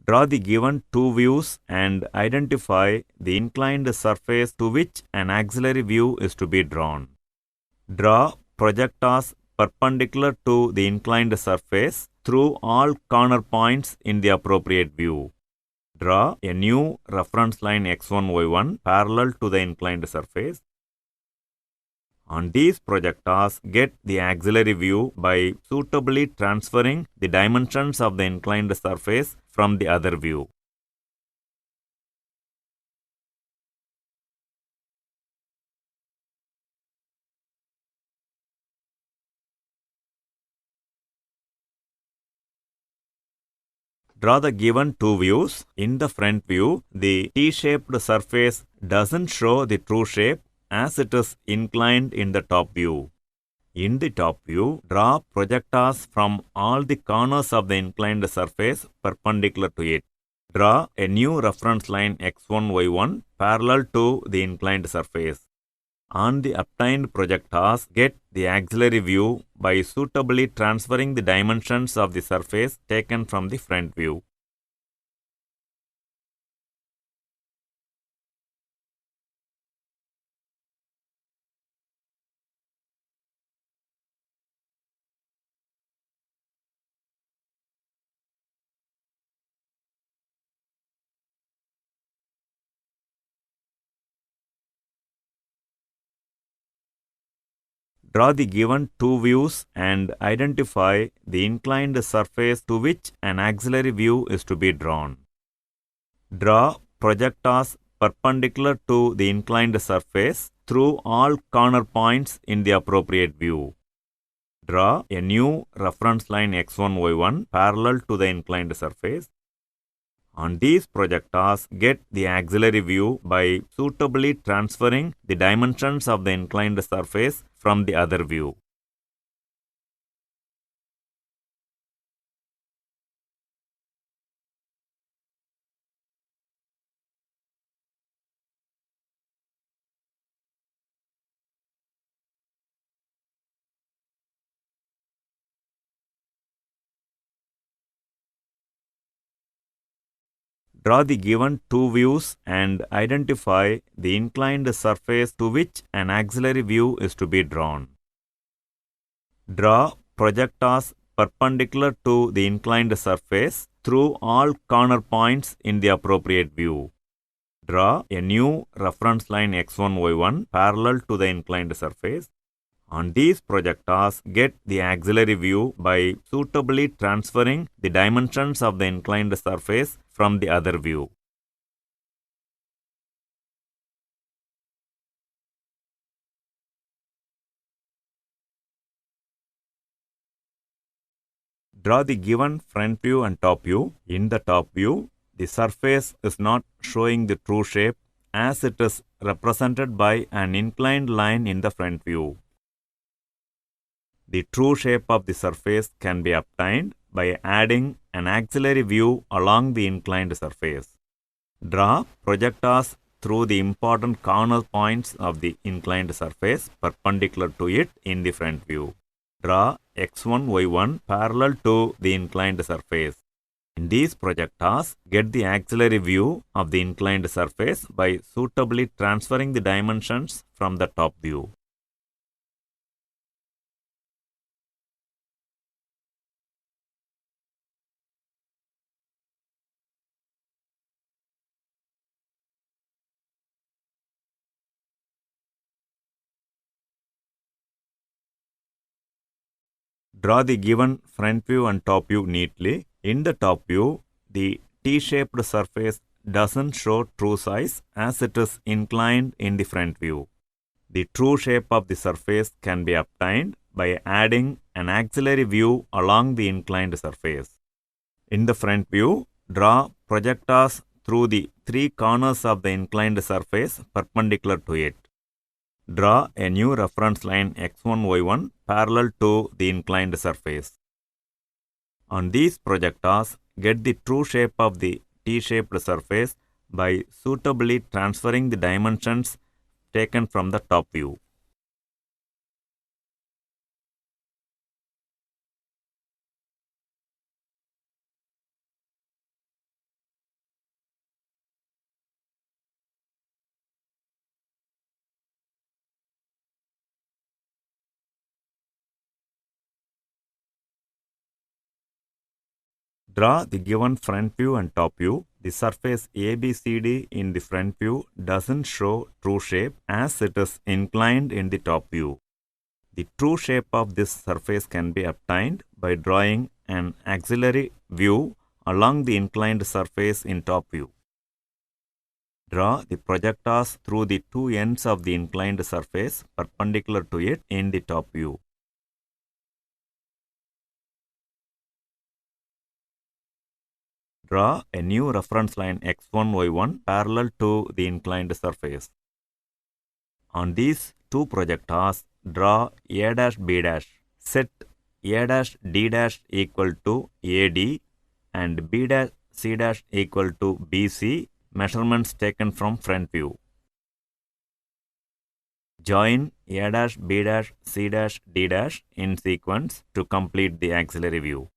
Draw the given two views and identify the inclined surface to which an auxiliary view is to be drawn. Draw projectors perpendicular to the inclined surface through all corner points in the appropriate view. Draw a new reference line x1, y1 parallel to the inclined surface. On these projectors, get the auxiliary view by suitably transferring the dimensions of the inclined surface from the other view. Draw the given two views. In the front view, the T-shaped surface doesn't show the true shape as it is inclined in the top view. In the top view, draw projectors from all the corners of the inclined surface perpendicular to it. Draw a new reference line x1, y1 parallel to the inclined surface. On the obtained projectors, get the auxiliary view by suitably transferring the dimensions of the surface taken from the front view. Draw the given two views and identify the inclined surface to which an auxiliary view is to be drawn. Draw projectors perpendicular to the inclined surface through all corner points in the appropriate view. Draw a new reference line x1, y1 parallel to the inclined surface. On these projectors, get the auxiliary view by suitably transferring the dimensions of the inclined surface from the other view. Draw the given two views and identify the inclined surface to which an auxiliary view is to be drawn. Draw projectors perpendicular to the inclined surface through all corner points in the appropriate view. Draw a new reference line x1, y1 parallel to the inclined surface. On these projectors, get the auxiliary view by suitably transferring the dimensions of the inclined surface from the other view. Draw the given front view and top view. In the top view, the surface is not showing the true shape as it is represented by an inclined line in the front view. The true shape of the surface can be obtained by adding an auxiliary view along the inclined surface. Draw projectors through the important corner points of the inclined surface perpendicular to it in the front view. Draw x1, y1 parallel to the inclined surface. In these projectors, get the auxiliary view of the inclined surface by suitably transferring the dimensions from the top view. Draw the given front view and top view neatly. In the top view, the T-shaped surface doesn't show true size as it is inclined in the front view. The true shape of the surface can be obtained by adding an auxiliary view along the inclined surface. In the front view, draw projectors through the three corners of the inclined surface perpendicular to it. Draw a new reference line x1, y1 parallel to the inclined surface. On these projectors, get the true shape of the T-shaped surface by suitably transferring the dimensions taken from the top view. Draw the given front view and top view. The surface ABCD in the front view doesn't show true shape as it is inclined in the top view. The true shape of this surface can be obtained by drawing an auxiliary view along the inclined surface in top view. Draw the projectors through the two ends of the inclined surface perpendicular to it in the top view. Draw a new reference line x1, y1 parallel to the inclined surface. On these two projectors, draw A dash B dash. Set A dash D dash equal to AD and B dash C dash equal to BC, measurements taken from front view. Join A dash B dash C dash D dash in sequence to complete the auxiliary view.